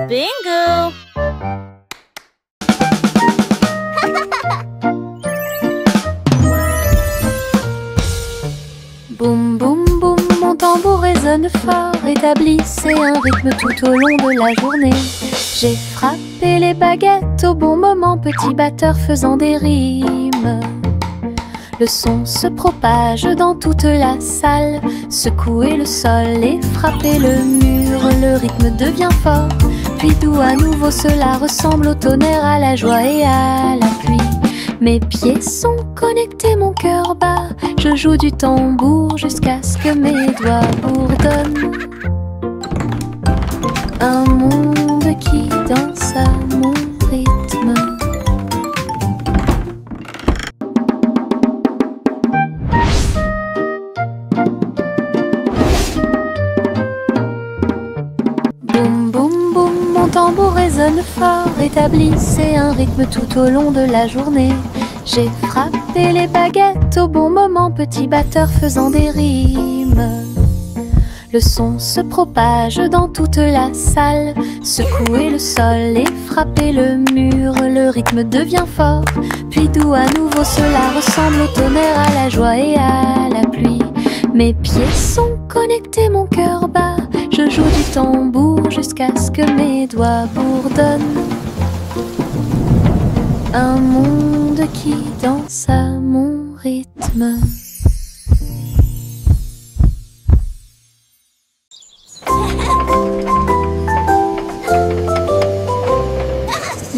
Bingo! Boum, boum, boum, mon tambour résonne fort. Établissez un rythme tout au long de la journée. J'ai frappé les baguettes au bon moment, petit batteur faisant des rimes. Le son se propage dans toute la salle. Secouez le sol et frappez le mur. Le rythme devient fort, puis doux à nouveau. Cela ressemble au tonnerre, à la joie et à la pluie. Mes pieds sont connectés, mon cœur bat. Je joue du tambour jusqu'à ce que mes doigts bourdonnent. Un monde qui danse à mon rythme. Boum, boum, boum, mon tambour résonne fort. Établissez un rythme tout au long de la journée. J'ai frappé les baguettes au bon moment, petit batteur faisant des rimes. Le son se propage dans toute la salle. Secouez le sol et frappez le mur. Le rythme devient fort, puis doux à nouveau. Cela ressemble au tonnerre, à la joie et à la pluie. Mes pieds sont connectés, mon cœur bat. Je joue du tambour jusqu'à ce que mes doigts bourdonnent. Un monde qui danse à mon rythme.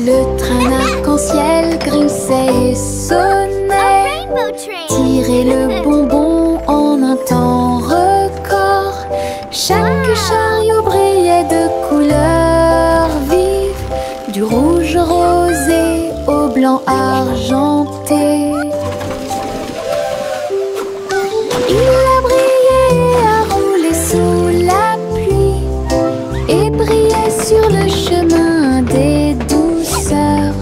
Le train arc-en-ciel grinçait et sonnait. Tirez le bonbon en un temps record. Chaque chariot brillait de couleurs vives, du rouge rosé au blanc argenté. Il a brillé et a roulé sous la pluie et brillait sur le chemin des douceurs.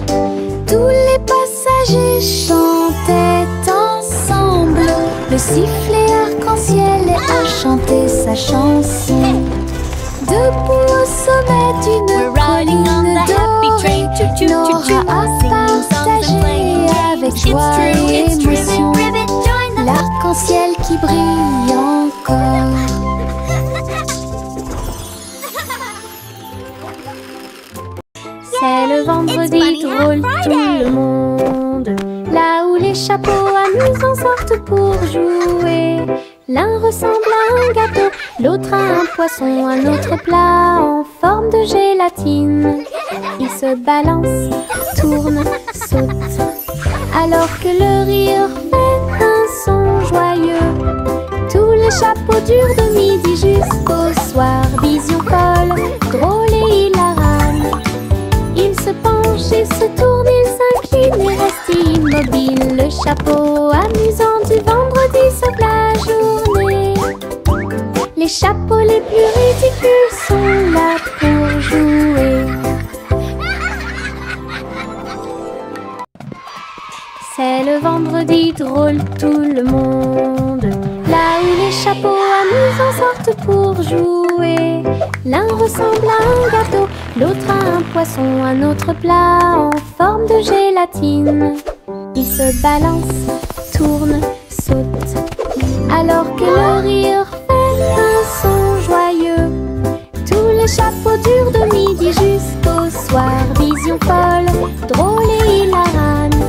Tous les passagers chantaient ensemble. Le sifflet arc-en-ciel a chanté sa chanson. Debout au sommet d'une colline dorée, Nora a partagé avec joie et émotion l'arc-en-ciel qui brille encore. C'est le vendredi drôle, tout le monde, là où les chapeaux amusants sortent pour jouer. L'un ressemble à un gâteau, l'autre à un poisson, un autre plat en forme de gélatine. Il se balance, tourne, saute, alors que le rire fait un son joyeux. Tous les chapeaux durent de midi jusqu'au soir. Vision folle, drôle et hilarane. Ils se penchent et se tournent, ils s'inclinent et restent immobiles. Le chapeau amusant du vendredi sauve la journée. Les chapeaux les plus ridicules sont là pour jouer. C'est le vendredi drôle, tout le monde, là où les chapeaux amusants sortent pour jouer. L'un ressemble à un gâteau, l'autre à un poisson, un autre plat en forme de gélatine. Il se balance, tourne, saute, alors que le rire fait un son joyeux. Tous les chapeaux durent de midi jusqu'au soir. Vision folle, drôle et hilarane.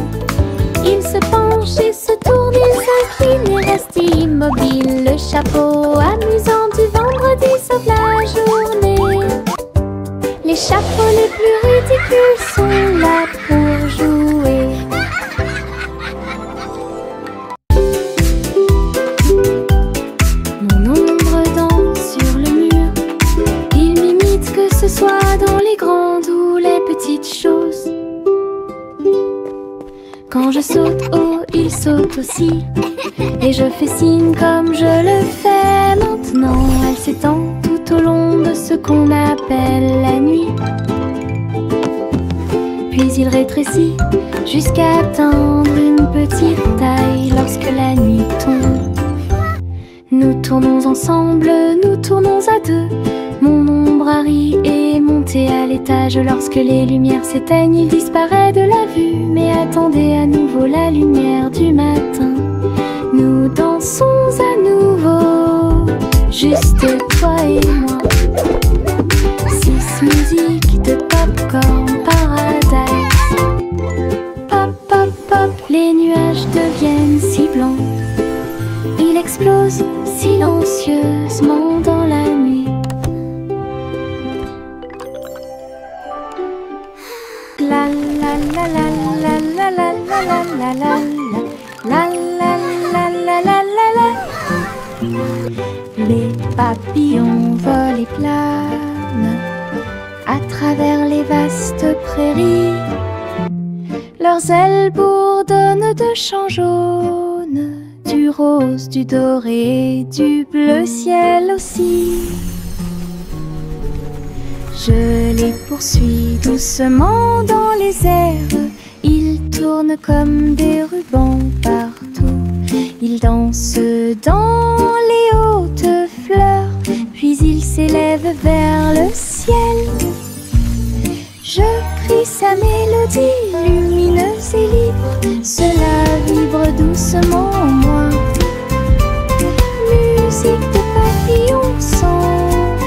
Ils se penchent et se tournent, ils s'inclinent et restent immobiles. Le chapeau amusant du vendredi sauve la journée. Les chapeaux les plus ridicules sont là pour jouer. Mon ombre danse sur le mur. Il m'imite que ce soit dans les grandes ou les petites choses. Quand je saute haut, il saute aussi. Et je fais signe comme je le fais maintenant. Elle s'étend tout au long de ce qu'on appelle la nuit. Puis il rétrécit jusqu'à atteindre une petite taille lorsque la nuit tombe. Nous tournons ensemble, nous tournons à deux. Mon ombre a ri et monté à l'étage. davantage. Lorsque les lumières s'éteignent, il disparaît de la vue. Mais attendez à nouveau la lumière du matin. Nous dansons à nouveau, juste toi et moi. 6 musiques de Popcorn Paradise. Pop, pop, pop, les nuages deviennent si blancs. Il explose silencieusement dans la nuit. La la la la la la la la la la la la la la la la. Les papillons volent et planent à travers les vastes prairies. Leurs ailes bourdonnent de chants jaunes, du rose, du doré, du bleu ciel aussi. Je les poursuis doucement dans les airs. Ils tournent comme des rubans partout. Ils dansent dans les hautes fleurs, puis ils s'élèvent vers le ciel. Je crie sa mélodie lumineuse et libre. Cela vibre doucement en moi. Musique de papillons sans fin.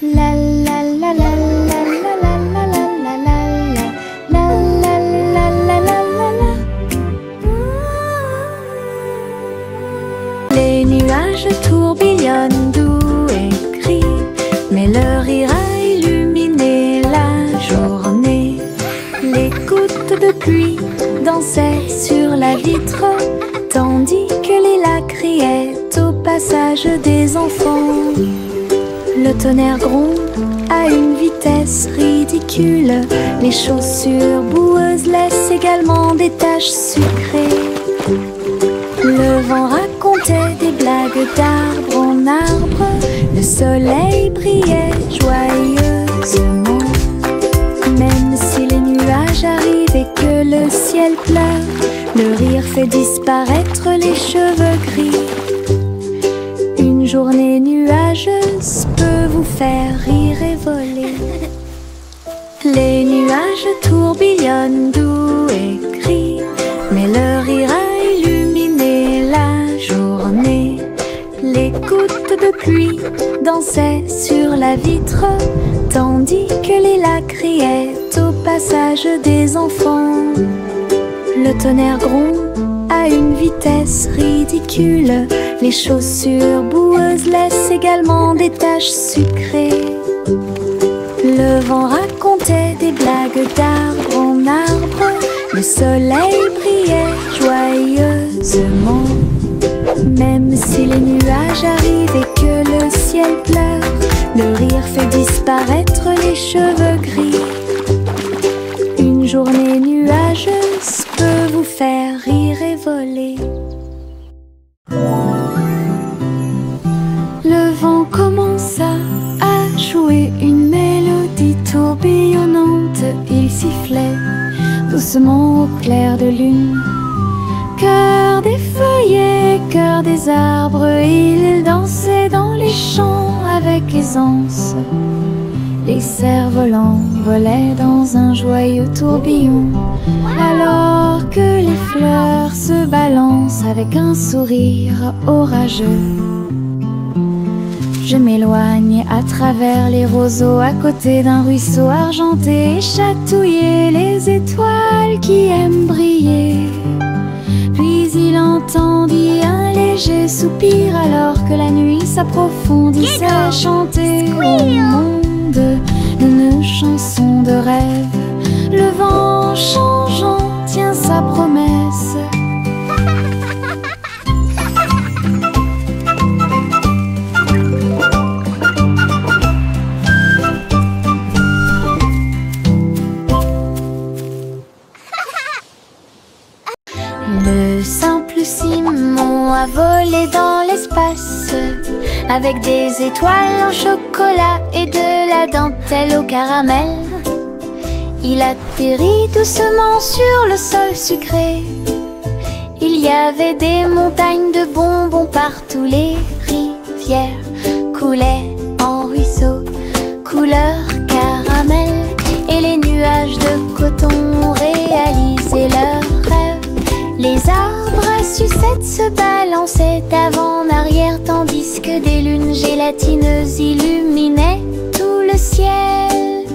La la la la la la la la la la la la la la la la. Les nuages tourbillonnent doux et gris, mais leur rire a illuminé la journée. Les gouttes de pluie dansaient sur la vitre, tandis que les lacs criaient au passage des enfants. Le tonnerre gronde à une vitesse ridicule. Les chaussures boueuses laissent également des taches sucrées. Le vent racontait des blagues d'arbre en arbre. Le soleil brillait joyeusement. Même si les nuages arrivent et que le ciel pleure, le rire fait disparaître les cheveux gris. Une journée nuageuse peut vous faire rire et voler. Les nuages tourbillonnent doux et gris, mais le rire a illuminé la journée. Les gouttes de pluie dansaient sur la vitre, tandis que les lacs criaient au passage des enfants. Le tonnerre gronde à une vitesse ridicule. Les chaussures boueuses laissent également des taches sucrées. Le vent racontait des blagues d'arbre en arbre. Le soleil brillait joyeusement. Même si les nuages arrivent et que le ciel pleure, le rire fait disparaître les cheveux gris. Une journée nuageuse peut vous faire rire et voler. Le vent commença à jouer une mélodie tourbillonnante. Il sifflait doucement au clair de lune. Cœur des feuillets, cœur des arbres, il dansait dans les champs avec aisance. Les cerfs-volants volaient dans un joyeux tourbillon, alors que les fleurs se balancent avec un sourire orageux. Je m'éloigne à travers les roseaux, à côté d'un ruisseau argenté, et chatouiller les étoiles qui aiment briller. Puis il entendit un léger soupir, alors que la nuit s'approfondissait, chanter au monde une chanson de rêve. Le vent changeant tient sa promesse. Le simple Simon a volé dans l'espace, avec des étoiles en chocolat et de la dentelle au caramel. Il atterrit doucement sur le sol sucré. Il y avait des montagnes de bonbons partout, les rivières coulaient ruisseau, couleur caramel. Et les nuages de coton réalisaient leurs rêves. Les arbres à sucettes se balançaient d'avant en arrière, tandis que des lunes gélatineuses illuminaient tout le ciel.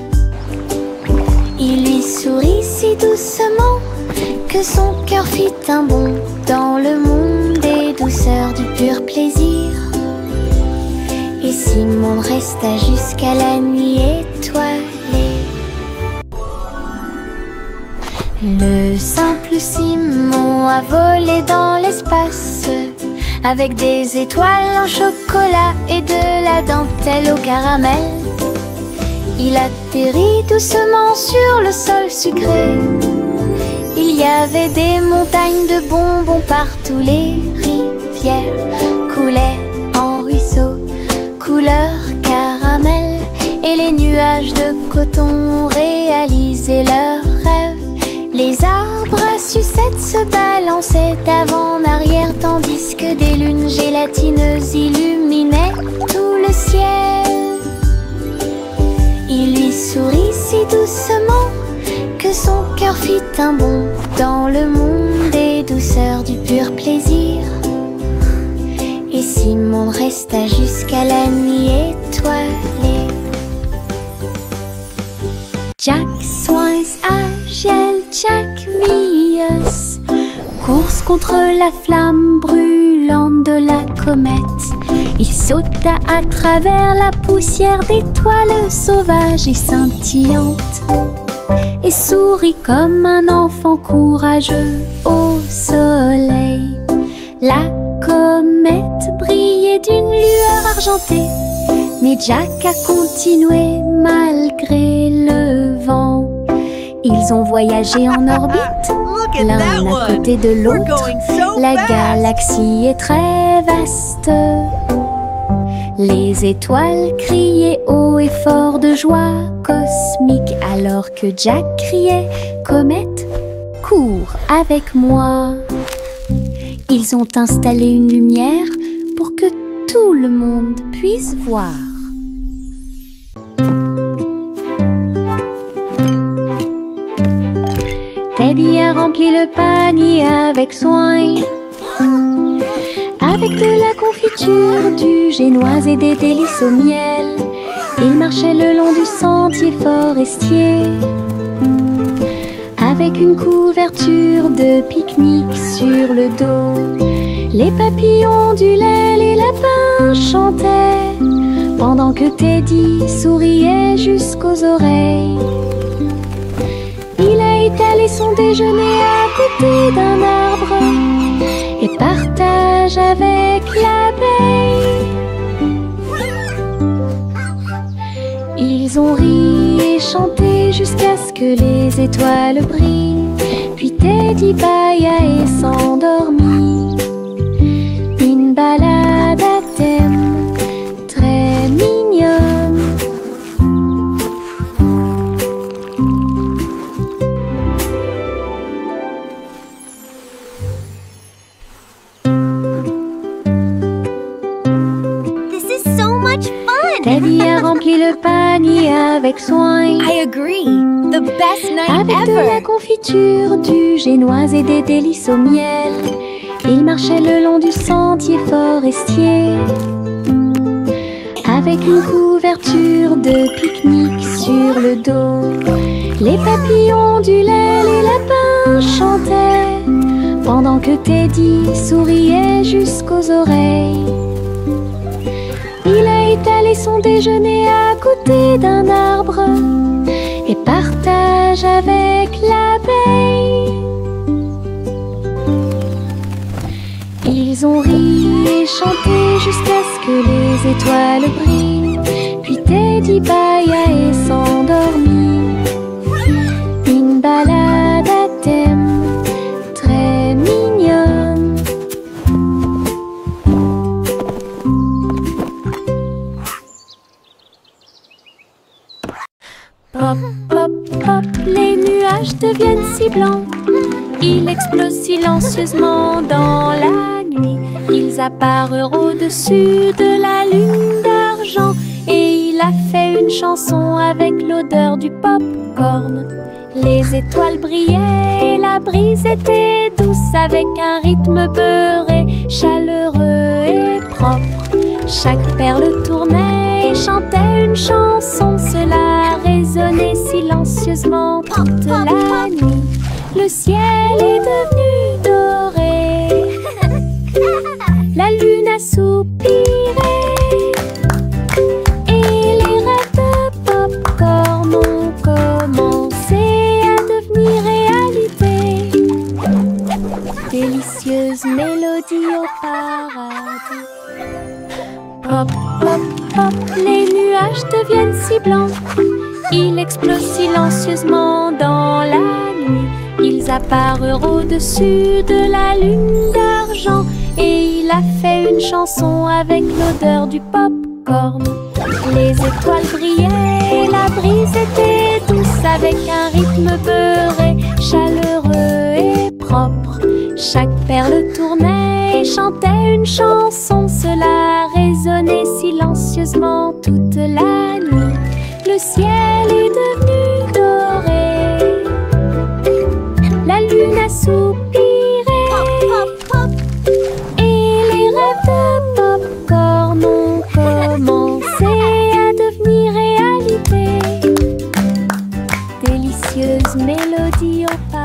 Il lui sourit si doucement que son cœur fit un bond dans le monde des douceurs du pur plaisir. Et Simon resta jusqu'à la nuit étoilée. Le simple Simon a volé dans l'espace avec des étoiles en chocolat et de la dentelle au caramel. Il atterrit doucement sur le sol sucré. Il y avait des montagnes de bonbons partout. Les rivières coulaient en ruisseaux, couleur caramel. Et les nuages de coton réalisaient leurs rêves. Les arbres à sucettes se balançaient d'avant en arrière, tandis que des lunes gélatineuses illuminaient tout le ciel. Il lui sourit si doucement que son cœur fit un bond dans le monde des douceurs du pur plaisir. Et Simon resta jusqu'à la nuit étoilée. Jack Swines agile, Jack Rios, course contre la flamme brûlante de la comète. Il sauta à travers la poussière d'étoiles sauvages et scintillantes, et sourit comme un enfant courageux au soleil. La comète brillait d'une lueur argentée, mais Jack a continué malgré le vent. Ils ont voyagé en orbite, l'un à côté de l'autre. La galaxie est très vaste. Les étoiles criaient haut et fort de joie cosmique, alors que Jack criait « Comète, cours avec moi !» Ils ont installé une lumière pour que tout le monde puisse voir. Teddy a rempli le panier avec soin, avec de la confiture, du génoise et des délices au miel. Il marchait le long du sentier forestier, avec une couverture de pique-nique sur le dos. Les papillons ondulaient, les lapins chantaient, pendant que Teddy souriait jusqu'aux oreilles. Il a étalé son déjeuner à côté d'un arbre et partage avec l'abeille. Ils ont ri et chanté jusqu'à ce que les étoiles brillent. Puis Teddy bâilla et s'endormit. Une balade à thème très mignonne. Teddy a rempli le panier avec soin. I agree. The best night avec ever. de la confiture, du génoise et des délices au miel. Il marchait le long du sentier forestier, avec une couverture de pique-nique sur le dos. Les papillons ondulaient, les lapins chantaient, pendant que Teddy souriait jusqu'aux oreilles. Il a étalé son déjeuner à côté d'un arbre et partage avec l'abeille. Ils ont ri et chanté jusqu'à ce que les étoiles brillent. Puis Teddy bâilla et s'endormit. Une balade à thème très mignonne. Pop, pop, pop, les nuages deviennent si blancs. Ils explosent silencieusement dans la nuit. Ils apparurent au-dessus de la lune d'argent et ils il a fait une chanson avec l'odeur du pop-corn. Les étoiles brillaient et la brise était douce, avec un rythme beurré, chaleureux et propre. Chaque perle tournait et chantait une chanson, cela résonnait silencieusement toute la nuit. Le ciel est devenu doré, la lune a soupiré, et les rêves de pop-corn ont commencé à devenir réalité. Délicieuse mélodie au paradis. Pop, pop, pop, les nuages deviennent si blancs. Ils explosent silencieusement dans la nuit. Ils apparurent au-dessus de la lune d'argent. Et il a fait une chanson avec l'odeur du pop-corn. Les étoiles brillaient et la brise était douce, avec un rythme beurré, chaleureux et propre. Chaque perle tournait et chantait une chanson, cela résonnait silencieusement toute la nuit. Le ciel est devenu doré, la lune a soupiré, et les rêves de pop-corn ont commencé à devenir réalité. Délicieuse mélodie au paradis.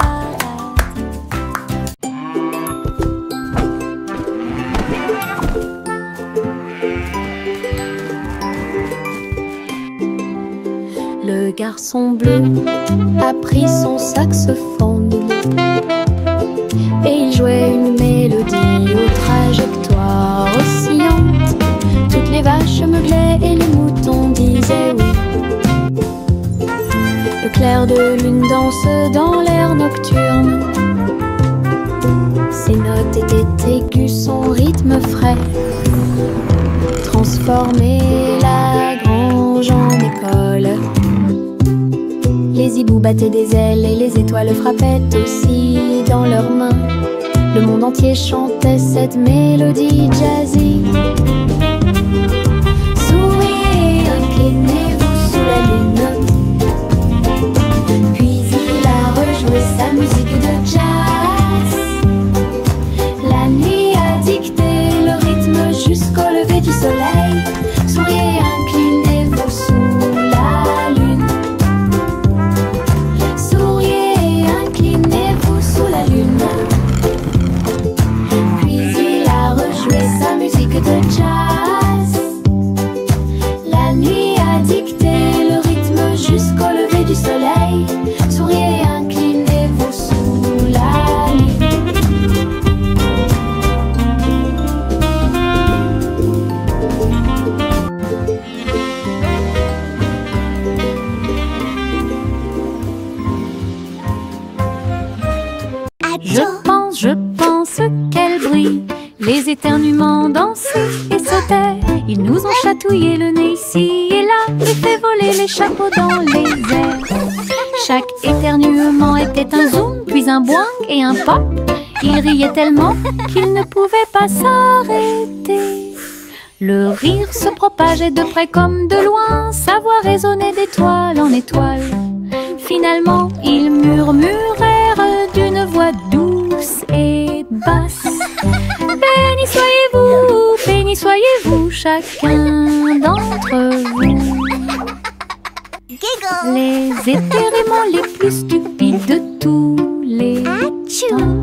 Le garçon bleu a pris son saxophone et il jouait une mélodie aux trajectoires oscillantes. Toutes les vaches meuglaient et les moutons disaient oui. Le clair de lune danse dans l'air nocturne. Ses notes étaient aiguës, son rythme frais transformait la grange en école. Les hiboux battaient des ailes et les étoiles frappaient aussi dans leurs mains. Le monde entier chantait cette mélodie jazzy. Souriez, inclinez-vous sous la lune. Puis il a rejoué sa musique de jazz. La nuit a dicté le rythme jusqu'au lever du soleil. Souriez, inclinez-vous sous la lune. Souriez, inclinez-vous sous la lune. Puis il a rejoué sa musique de jazz. La nuit a dicté le rythme jusqu'au lever du soleil. Souriez, inclinez-vous sous la lune. Je pense qu'elle brille. Les éternuements dansaient et sautaient. Ils nous ont chatouillé le nez ici et là et fait voler les chapeaux dans les airs. Chaque éternuement était un zoom, puis un boing et un pop. Ils riaient tellement qu'ils ne pouvaient pas s'arrêter. Le rire se propageait de près comme de loin, sa voix résonnait d'étoile en étoile. Finalement, ils murmurèrent d'une voix douce et basse. Béni soyez-vous, chacun d'entre vous. Les éternuements les plus stupides de tous les temps.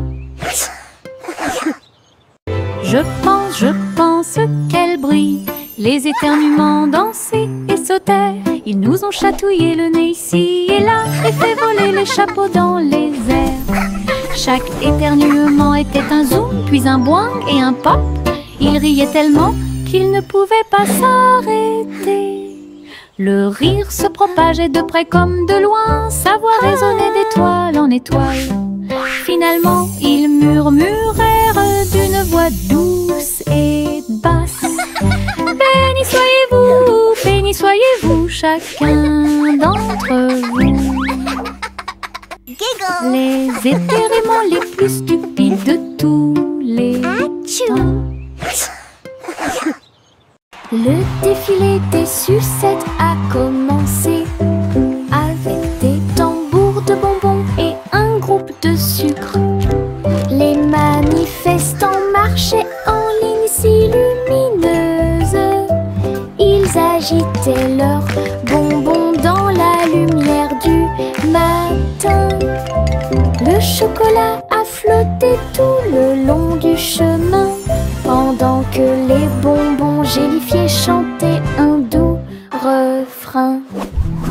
Je pense qu'elle brille. Les éternuements dansaient et sautaient. Ils nous ont chatouillé le nez ici et là et fait voler les chapeaux dans les airs. Chaque éternuement était un zoom, puis un boing et un pop. Ils riaient tellement qu'ils ne pouvaient pas s'arrêter. Le rire se propageait de près comme de loin, sa voix résonnait d'étoile en étoile. Finalement, ils murmurèrent d'une voix douce et basse. Béni soyez-vous, chacun d'entre vous. Les éternuements les plus stupides de tous les temps. Le défilé des sucettes a commencé avec des tambours de bonbons et un groupe de sucre. Les manifestants marchaient en ligne si lumineuse. Ils agitaient leurs bonbons dans la lumière du matin. Le chocolat a flotté tout le long du chemin, pendant que les bonbons gélifiés chantaient un doux refrain.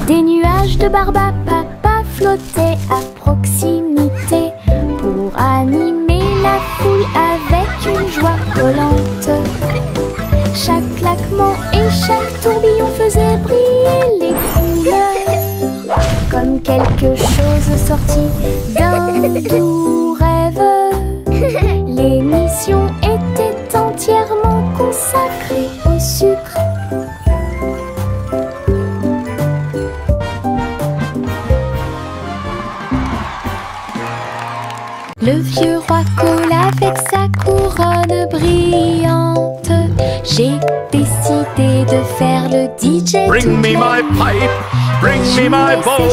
Des nuages de barbe à papa flottaient à proximité pour animer la foule avec une joie collante. Chaque claquement et chaque tourbillon faisait briller les couleurs, comme quelque chose sorti d'un doux rêve. L'émission était entièrement consacrée au sucre. Le vieux roi colle avec sa couronne brillante. J'ai décidé de faire le DJ. Bring me my pipe, bring me my bowl,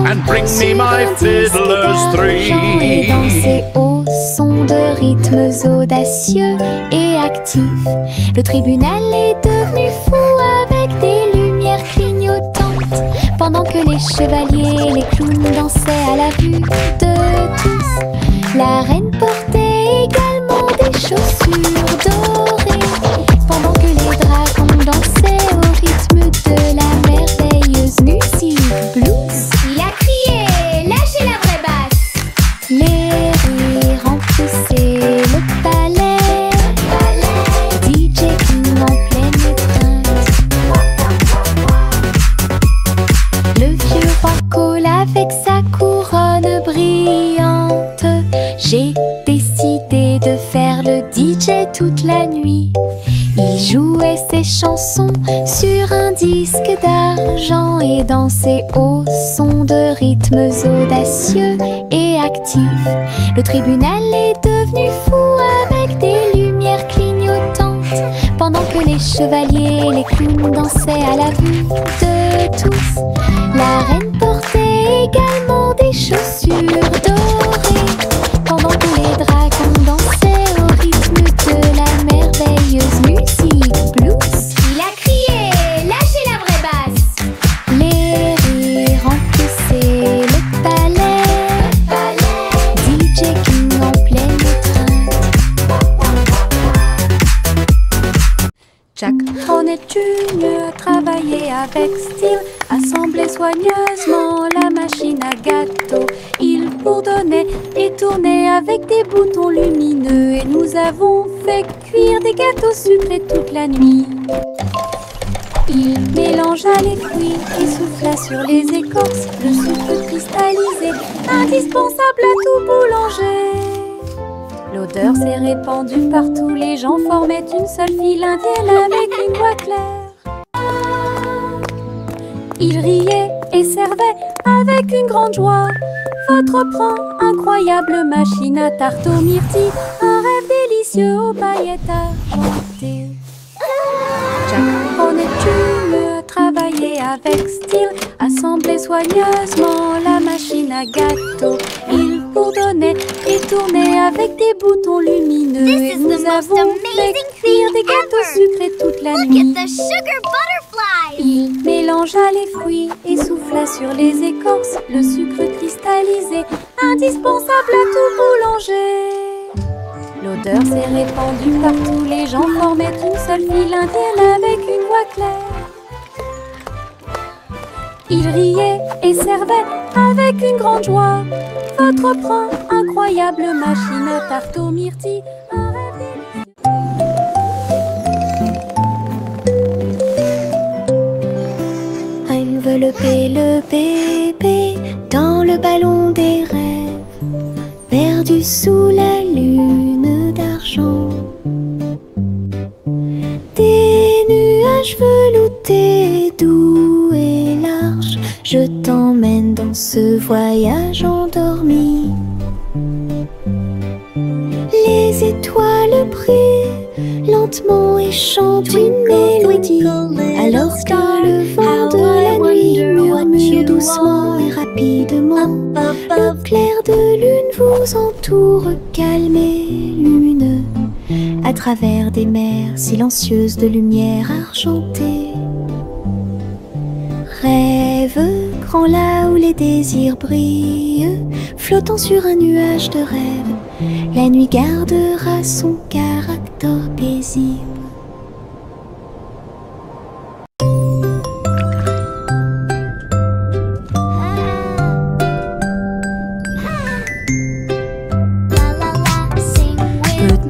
and bring me my fiddlers three. Et danser au son de rythmes audacieux et actifs. Le tribunal est devenu fou avec des lumières clignotantes, pendant que les chevaliers et les clowns dansaient à la vue de tous. La reine portait également des chaussures dorées, pendant que les dragons dansaient au rythme de la merveilleuse musique blues. Il a crié, lâchez la vraie basse. Les rires remplissaient le palais, DJ King en pleine étreinte. Le vieux roi colle avec sa couronne brillante. J'ai décidé de faire le DJ toute la nuit. Il jouait ses chansons sur un disque d'argent et dansait au son de rythmes audacieux et actifs. Le tribunal est devenu fou avec des lumières clignotantes, pendant que les chevaliers et les clowns dansaient à la vue de tous. La reine portait également des chaussures dorées, pendant que les dragons dansaient au rythme de la merveilleuse musique blues. Il a crié, lâchez la vraie basse. Les rires remplissaient le palais, DJ King en pleine étreinte. Jack Hornet Jr. travaillait avec style, assemblait soigneusement la machine à gâteau. Il bourdonnait et tournait avec des boutons lumineux, et nous avons fait cuire des gâteaux sucrés toute la nuit. Il mélangea les fruits et souffla sur les écorces le sucre cristallisé, indispensable à tout boulanger. L'odeur s'est répandue partout, les gens formaient une seule file indienne avec une voix claire. Ils riaient et servaient avec une grande joie votre pain, incroyable machine à tarte aux myrtilles, un rêve délicieux aux paillettes argentées. Jack Hornet Jr. travaillait avec style, assemblait soigneusement la machine à gâteau. Il bourdonnait et tournait avec des boutons lumineux, et nous avons fait cuire des gâteaux sucrés toute la nuit. The sugar butterfly. Il mélangea les fruits et souffla sur les écorces le sucre cristallisé, indispensable à tout boulanger. L'odeur s'est répandue partout, les gens formaient une seule file indienne avec une voix claire. Ils riaient et servaient avec une grande joie votre pain, incroyable machine à tarte aux myrtilles, un rêve délicieux. Envelopper le bébé dans le ballon des rêves, perdu sous la lune d'argent. Des nuages veloutés, doux et larges, je t'emmène dans ce voyage endormi. Les étoiles brillent lentement et chante une mélodie, alors que le vent de la nuit murmure doucement et rapidement. Le clair de lune vous entoure, calme et lumineux, à travers des mers silencieuses de lumière argentée. Rêve grand là où les désirs brillent, flottant sur un nuage de rêve, la nuit gardera son caractère paisible.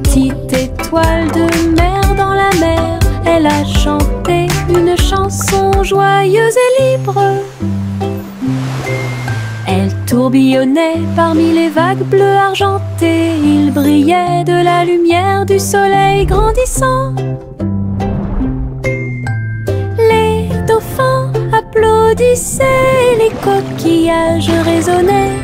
Petite étoile de mer dans la mer, elle a chanté une chanson joyeuse et libre. Elle tourbillonnait parmi les vagues bleues argentées, il brillait de la lumière du soleil grandissant. Les dauphins applaudissaient, les coquillages résonnaient,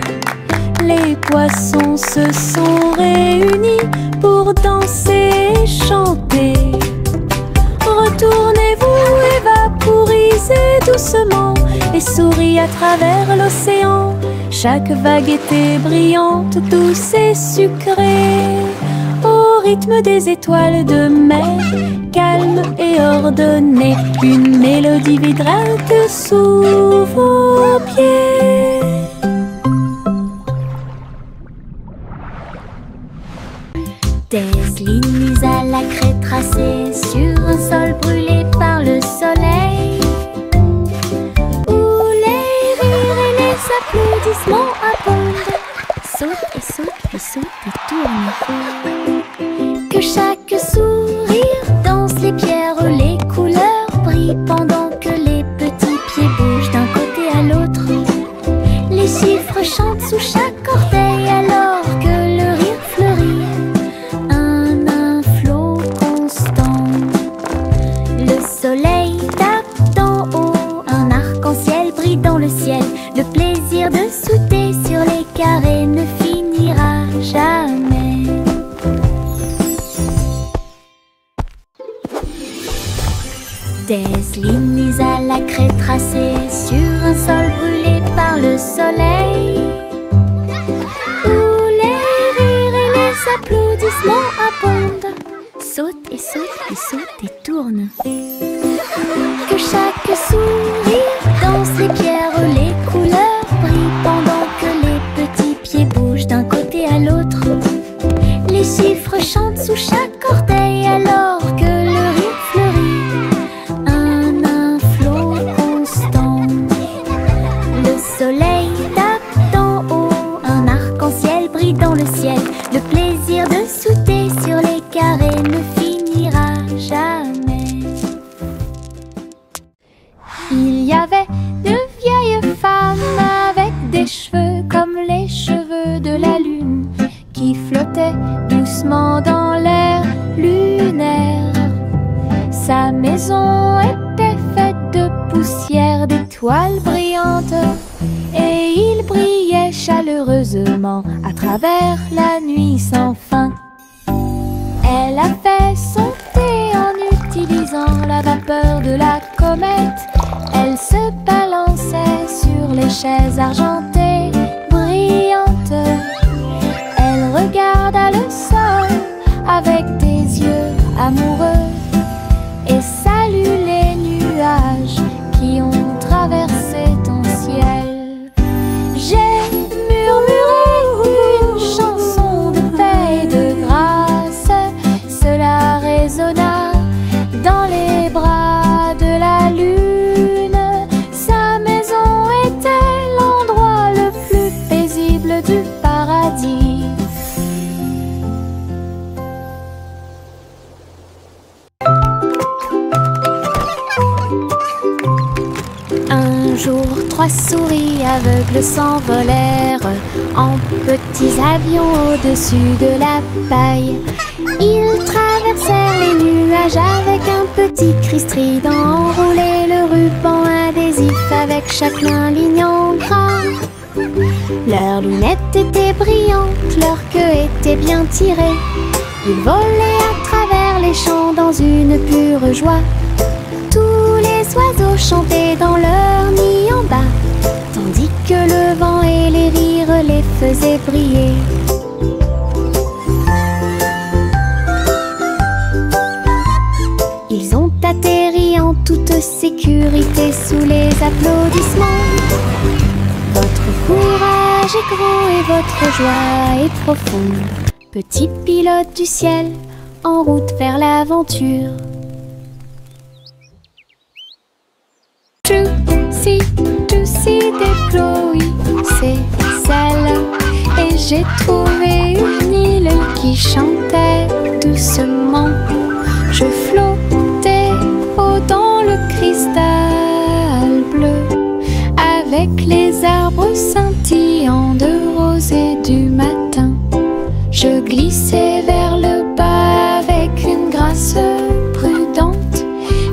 les poissons se sont réunis pour danser et chanter. Retournez-vous et vaporisez doucement et souris à travers l'océan. Chaque vague était brillante, douce et sucrée, au rythme des étoiles de mer, calme et ordonnée. Une mélodie vibrante sous vos pieds. Des lignes à la craie tracées sur un sol brûlé par le soleil, où les rires et les applaudissements abondent. Saute et saute, puis saute et tourne. Que chaque sourire danse les pierres, les couleurs brillent pendant que les petits pieds bougent d'un côté à l'autre. Les chiffres chantent sous chaque orteil alors que le rire fleurit. Un flot constant. Le soleil tape d'en haut, un arc-en-ciel brille dans le ciel. Le plaisir de sauter sur les carrés ne finira jamais. Des lignes à la craie tracées sur un sol brûlé par le soleil, où les rires et les applaudissements abondent. Saute et saute et saute et tourne. Que chaque sourire danse les pierres, les couleurs brillent pendant que les petits pieds bougent d'un côté à l'autre. Les chiffres chantent sous chaque orteil alors que le rire fleurit. Un flot constant. Le soleil tape d'en haut, un arc-en-ciel brille dans le ciel. Le plaisir de sauter sur les carrés ne finira jamais. Il y avait de vieilles femmes avec des cheveux comme les cheveux de la lune, qui flottaient doucement dans l'air lunaire. Sa maison était faite de poussière, d'étoiles brillantes, et il brillait chaleureusement à travers la nuit sans fin. Elle a fait son thé en utilisant la vapeur de la comète. Elle se balançait sur les chaises argentées brillantes. Elle regarda le sol avec des yeux amoureux et salue les nuages qui ont traversé ton ciel. J'ai murmuré une chanson de paix et de grâce. Cela résonna dans les bras de la lune. Sa maison était l'endroit le plus paisible du paradis. Un jour, 3 souris aveugles s'envolèrent en petits avions au-dessus de la paille. Ils traversèrent les nuages avec un petit cri strident, enroulé le ruban adhésif avec chaque main ligne en gras. Leurs lunettes étaient brillantes, leur queue était bien tirée. Ils volaient à travers travers les champs dans une pure joie. Tous les oiseaux chantaient dans leur nid en bas, tandis que le vent et les rires les faisaient briller. Ils ont atterri en toute sécurité sous les applaudissements. Votre courage est grand et votre joie est profonde. Petit pilote du ciel, en route vers l'aventure. Juicy des Chloé, c'est celle-là. Et j'ai trouvé une île qui chantait doucement. Je flottais haut dans le cristal bleu, avec les arbres scintillants de rose et du matin. Je glissais vers le bas avec une grâce prudente.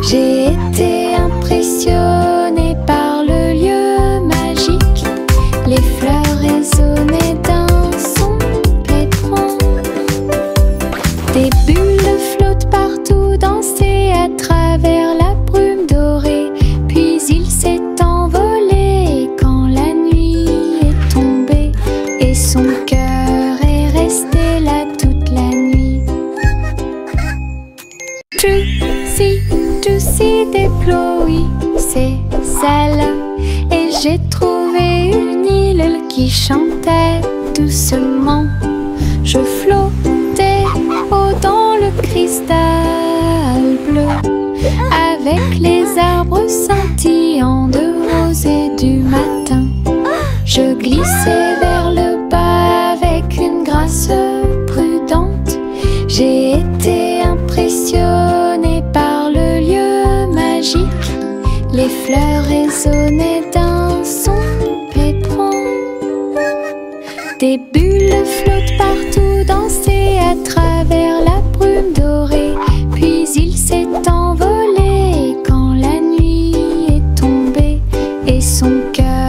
J'ai été impressionnée par le lieu magique. Les fleurs résonnaient d'un son pétrant. Des bulles flottent partout, dansaient à travers la brume dorée. Puis il s'est envolé quand la nuit est tombée, et son cœur est resté là toute la nuit. Juicy des Chloé, c'est celle-là. Et j'ai trouvé une île qui chantait doucement. Je flottais haut dans le cristal bleu, avec les arbres scintillants de rose et du matin. Je glissais vers le bas avec une grâce prudente. J'ai été impressionnée par le lieu magique. Les fleurs résonnaient d'un son pétrant. Des bulles flottent partout, dansaient à travers la brume dorée. Puis il s'est envolé quand la nuit est tombée, et son cœur